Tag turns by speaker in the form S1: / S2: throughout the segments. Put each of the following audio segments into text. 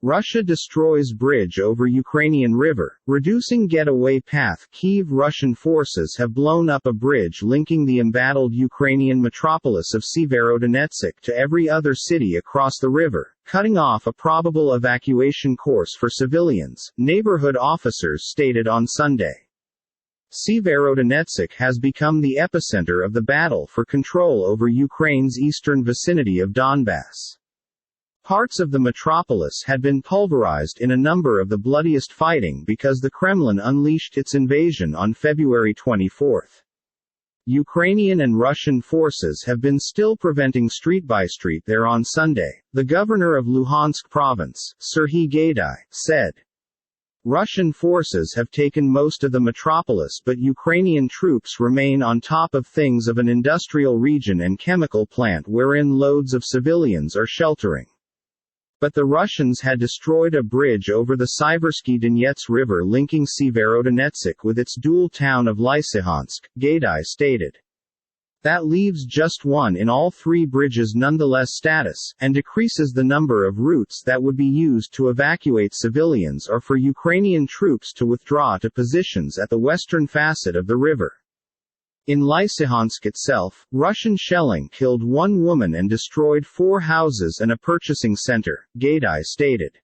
S1: Russia destroys bridge over Ukrainian river, reducing getaway path. Kyiv. Russian forces have blown up a bridge linking the embattled Ukrainian metropolis of Severodonetsk to every other city across the river, cutting off a probable evacuation course for civilians, neighborhood officers stated on Sunday. Severodonetsk has become the epicenter of the battle for control over Ukraine's eastern vicinity of Donbass. Parts of the metropolis had been pulverized in a number of the bloodiest fighting because the Kremlin unleashed its invasion on February 24. Ukrainian and Russian forces have been still preventing street by street there on Sunday, the governor of Luhansk province, Serhiy Gaidai, said. Russian forces have taken most of the metropolis, but Ukrainian troops remain on top of things of an industrial region and chemical plant wherein loads of civilians are sheltering. But the Russians had destroyed a bridge over the Siversky Donets River linking Severodonetsk with its dual town of Lysychansk, Gaidai stated. That leaves just one in all three bridges nonetheless status, and decreases the number of routes that would be used to evacuate civilians or for Ukrainian troops to withdraw to positions at the western facet of the river. In Lysychansk itself, Russian shelling killed one woman and destroyed 4 houses and a purchasing center, Gaidai stated.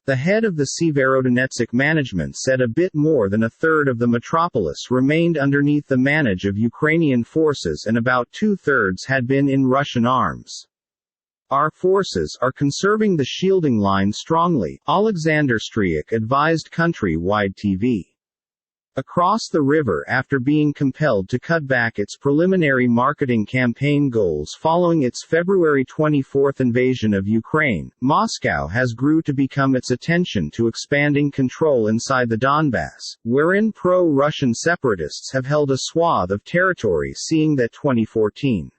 S1: The head of the Severodonetsk management said a bit more than a third of the metropolis remained underneath the manage of Ukrainian forces and about 2/3 had been in Russian arms. Our forces are conserving the shielding line strongly, Alexander Stryuk advised Countrywide TV. Across the river after being compelled to cut back its preliminary marketing campaign goals following its February 24 invasion of Ukraine, Moscow has grew to become its attention to expanding control inside the Donbass, wherein pro-Russian separatists have held a swath of territory seeing that 2014.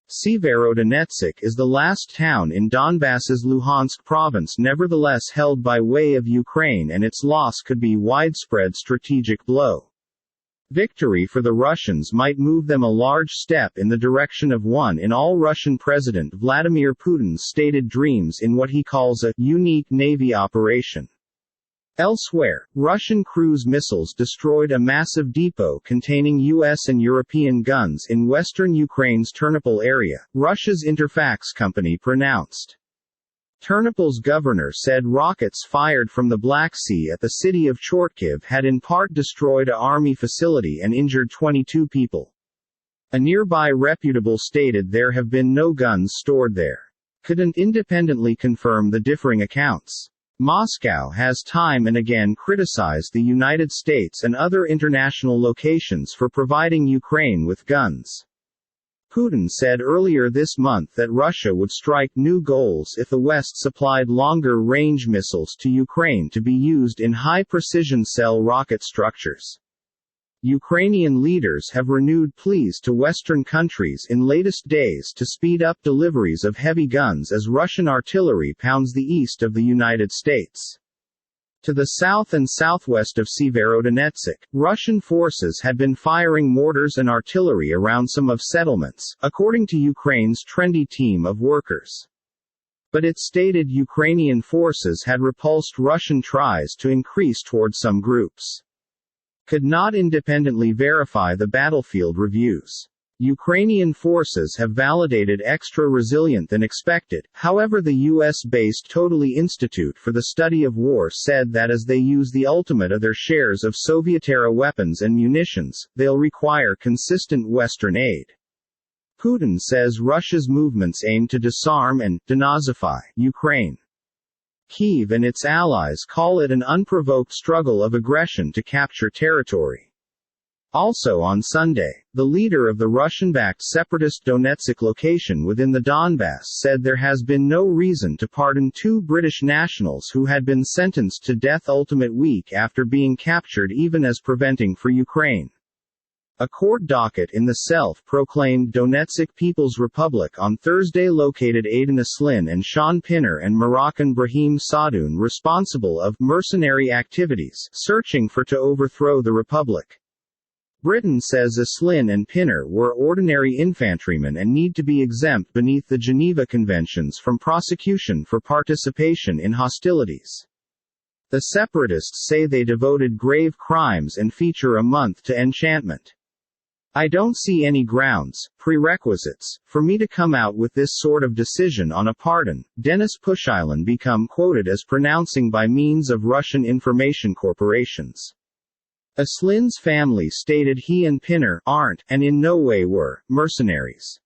S1: Severodonetsk is the last town in Donbass's Luhansk province nevertheless held by way of Ukraine, and its loss could be widespread strategic blow. Victory for the Russians might move them a large step in the direction of one in all Russian President Vladimir Putin's stated dreams in what he calls a unique Navy operation. Elsewhere, Russian cruise missiles destroyed a massive depot containing U.S. and European guns in western Ukraine's Ternopil area, Russia's Interfax company pronounced. Ternopil's governor said rockets fired from the Black Sea at the city of Chortkiv had in part destroyed a army facility and injured 22 people. A nearby reputable stated there have been no guns stored there. Couldn't independently confirm the differing accounts. Moscow has time and again criticized the United States and other international locations for providing Ukraine with guns. Putin said earlier this month that Russia would strike new goals if the West supplied longer-range missiles to Ukraine to be used in high-precision cell rocket structures. Ukrainian leaders have renewed pleas to Western countries in latest days to speed up deliveries of heavy guns as Russian artillery pounds the east of the United States. To the south and southwest of Severodonetsk, Russian forces had been firing mortars and artillery around some of settlements, according to Ukraine's trendy team of workers. But it stated Ukrainian forces had repulsed Russian tries to increase toward some groups. Could not independently verify the battlefield reviews. Ukrainian forces have validated extra resilient than expected, however the US-based Totally Institute for the Study of War said that as they use the ultimate of their shares of Soviet-era weapons and munitions, they'll require consistent Western aid. Putin says Russia's movements aim to disarm and denazify Ukraine. Kyiv and its allies call it an unprovoked struggle of aggression to capture territory. Also on Sunday, the leader of the Russian-backed separatist Donetsk location within the Donbass said there has been no reason to pardon 2 British nationals who had been sentenced to death ultimate week after being captured even as preventing for Ukraine. A court docket in the self-proclaimed Donetsk People's Republic on Thursday located Aiden Aslin and Sean Pinner and Moroccan Brahim Sadoun responsible of mercenary activities searching for to overthrow the republic. Britain says Aslin and Pinner were ordinary infantrymen and need to be exempt beneath the Geneva Conventions from prosecution for participation in hostilities. The separatists say they devoted grave crimes and feature a month to enchantment. I don't see any grounds, prerequisites, for me to come out with this sort of decision on a pardon, Denis Pushilin become quoted as pronouncing by means of Russian information corporations. Aslin's family stated he and Pinner aren't, and in no way were, mercenaries.